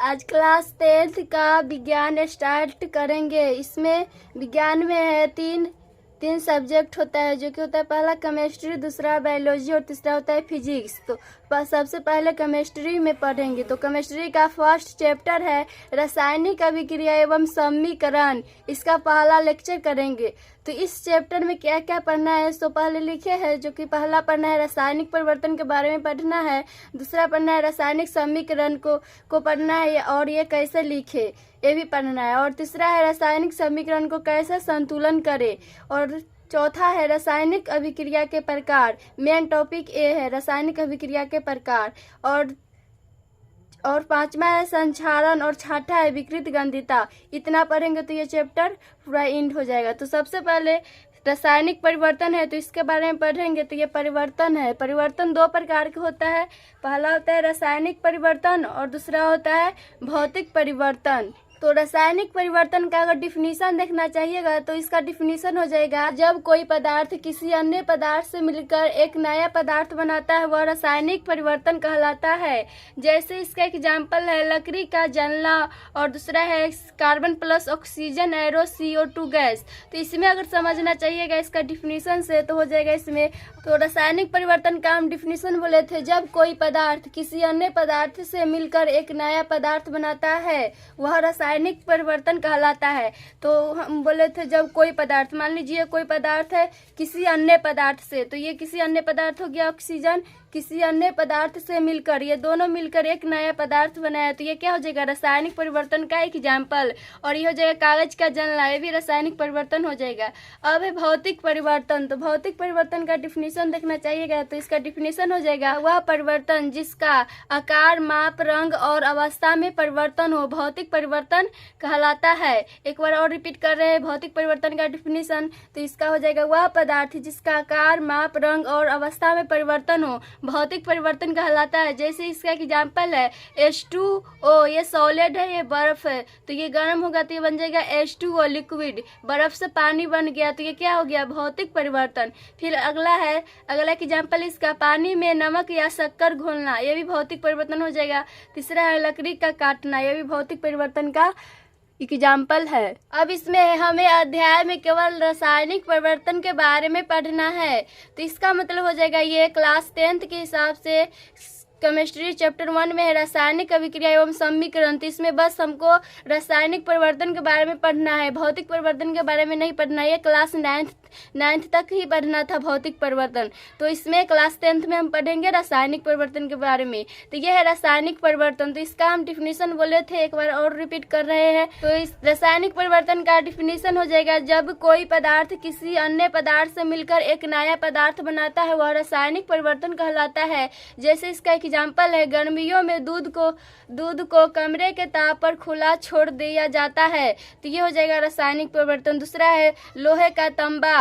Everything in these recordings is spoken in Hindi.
आज क्लास 10th का विज्ञान स्टार्ट करेंगे। इसमें विज्ञान में है तीन सब्जेक्ट होता है, जो कि होता है पहला केमिस्ट्री, दूसरा बायोलॉजी और तीसरा होता है फिजिक्स। तो सबसे पहले केमिस्ट्री में पढ़ेंगे। तो केमिस्ट्री का फर्स्ट चैप्टर है रासायनिक अभिक्रिया एवं समीकरण। इसका पहला लेक्चर करेंगे। तो इस चैप्टर में क्या क्या पढ़ना है तो पहले लिखे है, जो कि पहला पढ़ना है रासायनिक परिवर्तन के बारे में पढ़ना है, दूसरा पढ़ना है रासायनिक समीकरण को पढ़ना है और ये कैसे लिखे ये भी पढ़ना है, और तीसरा है रासायनिक समीकरण को कैसे संतुलन करे, और चौथा है रासायनिक अभिक्रिया के प्रकार। मेन टॉपिक ये है रासायनिक अभिक्रिया के प्रकार। और पांचवा है संक्षारण और छठा है विकृत गंधिता। इतना पढ़ेंगे तो ये चैप्टर पूरा एंड हो जाएगा। तो सबसे पहले रासायनिक परिवर्तन है, तो इसके बारे में पढ़ेंगे। तो ये परिवर्तन है, परिवर्तन दो प्रकार के होता है। पहला होता है रासायनिक परिवर्तन और दूसरा होता है भौतिक परिवर्तन। तो रासायनिक परिवर्तन का अगर डिफिनीशन देखना चाहिएगा तो इसका डिफिनीशन हो जाएगा, जब कोई पदार्थ किसी अन्य पदार्थ से मिलकर एक नया पदार्थ बनाता है वह रासायनिक परिवर्तन कहलाता है। जैसे इसका एग्जाम्पल है लकड़ी का जलना, और दूसरा है carbon plus oxygen arrow CO2 gas. तो इसमें अगर समझना चाहिएगा इसका डिफिनीशन से तो हो जाएगा इसमें। तो रासायनिक परिवर्तन का हम डिफिनीशन बोले थे, जब कोई पदार्थ किसी अन्य पदार्थ से मिलकर एक नया पदार्थ बनाता है वह रासायनिक परिवर्तन कहलाता है। तो हम बोले थे जब कोई पदार्थ, मान लीजिए कोई पदार्थ है किसी अन्य पदार्थ से, तो ये किसी अन्य पदार्थ हो गया ऑक्सीजन, किसी अन्य पदार्थ से मिलकर ये दोनों मिलकर एक नया पदार्थ बनाया, तो ये क्या हो जाएगा रासायनिक परिवर्तन का एग्जाम्पल। और ये हो जाएगा कागज का जलना, ये भी रासायनिक परिवर्तन हो जाएगा। अब है भौतिक परिवर्तन। तो भौतिक परिवर्तन का डिफिनीशन देखना चाहिएगा। तो इसका डिफिनीशन हो जाएगा वह परिवर्तन जिसका आकार, माप, रंग और अवस्था में परिवर्तन हो भौतिक परिवर्तन कहलाता है। एक बार और रिपीट कर रहे हैं भौतिक परिवर्तन का डिफिनीशन। तो इसका हो जाएगा वह पदार्थ जिसका आकार, माप, रंग और अवस्था में परिवर्तन हो भौतिक परिवर्तन कहलाता है। जैसे इसका एग्जाम्पल है H2O, ये सॉलिड है, ये बर्फ है, तो ये गर्म होगा तो ये बन जाएगा H2O लिक्विड। बर्फ से पानी बन गया तो ये क्या हो गया भौतिक परिवर्तन। फिर अगला एग्जाम्पल इसका पानी में नमक या शक्कर घोलना, ये भी भौतिक परिवर्तन हो जाएगा। तीसरा है लकड़ी का काटना, ये भी भौतिक परिवर्तन का एग्जाम्पल है। अब इसमें हमें अध्याय में केवल रासायनिक परिवर्तन के बारे में पढ़ना है। तो इसका मतलब हो जाएगा ये क्लास 10th के हिसाब से केमिस्ट्री चैप्टर 1 में है रासायनिक अभिक्रिया एवं समीकरण। तो इसमें बस हमको रासायनिक परिवर्तन के बारे में पढ़ना है, भौतिक परिवर्तन के बारे में नहीं पढ़ना। ये क्लास 9th तक ही पढ़ना था भौतिक परिवर्तन। तो इसमें क्लास 10th में हम पढ़ेंगे रासायनिक परिवर्तन के बारे में। तो ये है रासायनिक परिवर्तन। तो इसका हम डिफिनीशन बोले थे, एक बार और रिपीट कर रहे हैं। तो इस रासायनिक परिवर्तन का डिफिनीशन हो जाएगा, जब कोई पदार्थ किसी अन्य पदार्थ से मिलकर एक नया पदार्थ बनाता है वह रासायनिक परिवर्तन कहलाता है। जैसे इसका एग्जाम्पल है गर्मियों में दूध को कमरे के ताप पर खुला छोड़ दिया जाता है, तो ये हो जाएगा रासायनिक परिवर्तन। दूसरा है लोहे का तांबा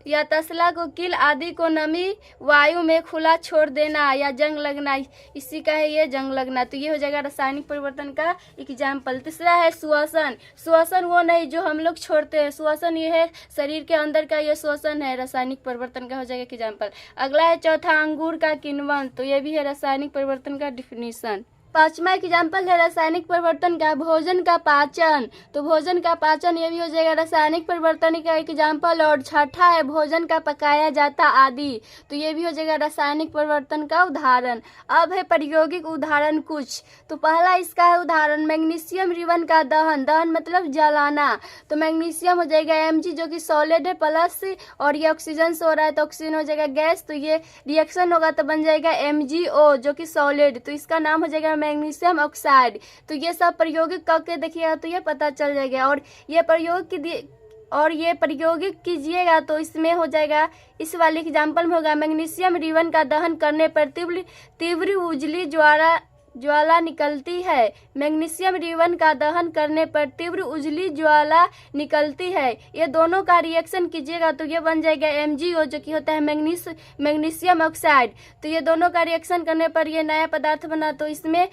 या तसला को किल आदि को नमी वायु में खुला छोड़ देना या जंग लगना, इसी का है ये जंग लगना, तो ये हो जाएगा रासायनिक परिवर्तन का एग्जाम्पल। तीसरा है श्वसन वो नहीं जो हम लोग छोड़ते हैं, श्वसन ये है शरीर के अंदर का, ये श्वसन है रासायनिक परिवर्तन का हो जाएगा एग्जाम्पल। अगला है चौथा अंगूर का किण्वन, तो ये भी है रासायनिक परिवर्तन का डिफिनीशन। पांचवा एग्जाम्पल है रासायनिक परिवर्तन का भोजन का पाचन। तो भोजन का पाचन ये भी हो जाएगा रासायनिक परिवर्तन का एग्जाम्पल। और छठा है भोजन का पकाया जाता आदि, तो ये भी हो जाएगा रासायनिक परिवर्तन का उदाहरण। अब है प्रायोगिक उदाहरण कुछ। तो पहला इसका है उदाहरण मैग्नीशियम रिबन का दहन मतलब जलाना। तो मैग्नीशियम हो जाएगा Mg जो कि सॉलिड है प्लस, और ये ऑक्सीजन से हो रहा है तो ऑक्सीजन हो जाएगा गैस, तो ये रिएक्शन होगा तो बन जाएगा MgO जो कि सॉलिड, तो इसका नाम हो जाएगा मैग्नीशियम ऑक्साइड। तो ये सब प्रयोगिक करके देखिएगा तो ये पता चल जाएगा। और ये प्रयोगिक कीजिएगा तो इसमें हो जाएगा, इस वाले एग्जाम्पल में होगा मैग्नीशियम रिबन का दहन करने पर तीव्र उजली ज्वाला निकलती है। मैग्नीशियम रिबन का दहन करने पर तीव्र उजली ज्वाला निकलती है। ये दोनों का रिएक्शन कीजिएगा तो ये बन जाएगा MgO जो कि होता है मैग्नीशियम ऑक्साइड। तो ये दोनों का रिएक्शन करने पर ये नया पदार्थ बना। तो इसमें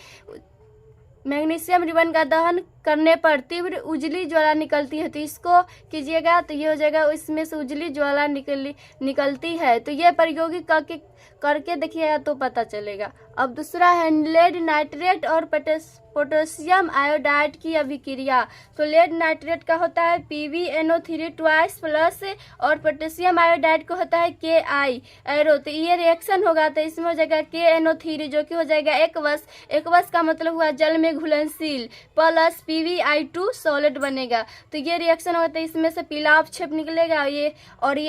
मैग्नीशियम रिबन का दहन करने पर तीव्र उजली ज्वाला निकलती है। तो इसको कीजिएगा तो ये हो जाएगा, इसमें से उजली ज्वाला निकलती है। तो ये प्रायोगिक करके देखिएगा तो पता चलेगा। अब दूसरा है लेड नाइट्रेट और पोटेशियम आयोडाइड की अभिक्रिया। तो लेड नाइट्रेट का होता है PbNO3 ट्वाइस प्लस और पोटेशियम आयोडाइड को होता है Ki एरो। तो ये रिएक्शन होगा तो इसमें हो जाएगा KNO3 जो कि हो जाएगा एक्वस। एक्वस का मतलब हुआ जल में घुलनशील, प्लस PbI2 सॉलिड बनेगा। तो ये रिएक्शन होगा तो इसमें से पीला अपक्षेप निकलेगा ये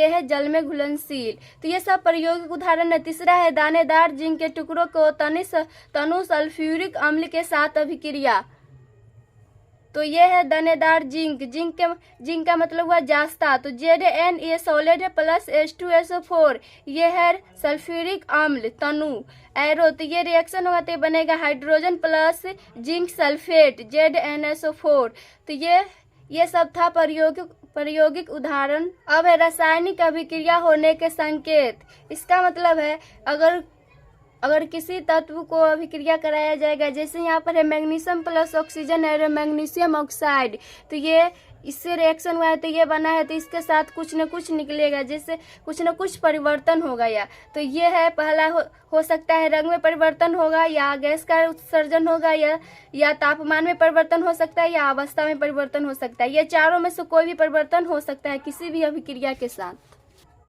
है जल में घुलनशील। तो ये सब प्रायोगिक उदाहरण है। तीसरा है दानेदार जिंक के टुकड़ों को तनु सल्फ्यूरिक अम्ल के साथ अभिक्रिया। तो ये है दानेदार जिंक का मतलब हुआ जास्ता। तो Zn ये सॉलिड है प्लस H2SO4 ये है सल्फ्यूरिक अम्ल तनु एरो। तो ये रिएक्शन होगा तो बनेगा hydrogen plus zinc sulphate ZnSO4। तो ये सब था प्रायोगिक उदाहरण। अब है रासायनिक अभिक्रिया होने के संकेत। इसका मतलब है अगर किसी तत्व को अभिक्रिया कराया जाएगा, जैसे यहाँ पर है मैग्नीशियम प्लस ऑक्सीजन है मैग्नीशियम ऑक्साइड। तो ये इससे रिएक्शन हुआ है तो ये बना है, तो इसके साथ कुछ न कुछ निकलेगा, जिससे कुछ न कुछ परिवर्तन होगा। या तो ये है पहला हो सकता है रंग में परिवर्तन होगा, या गैस का उत्सर्जन होगा, या तापमान में परिवर्तन हो सकता है, या अवस्था में परिवर्तन हो सकता है। ये चारों में से कोई भी परिवर्तन हो सकता है किसी भी अभिक्रिया के साथ।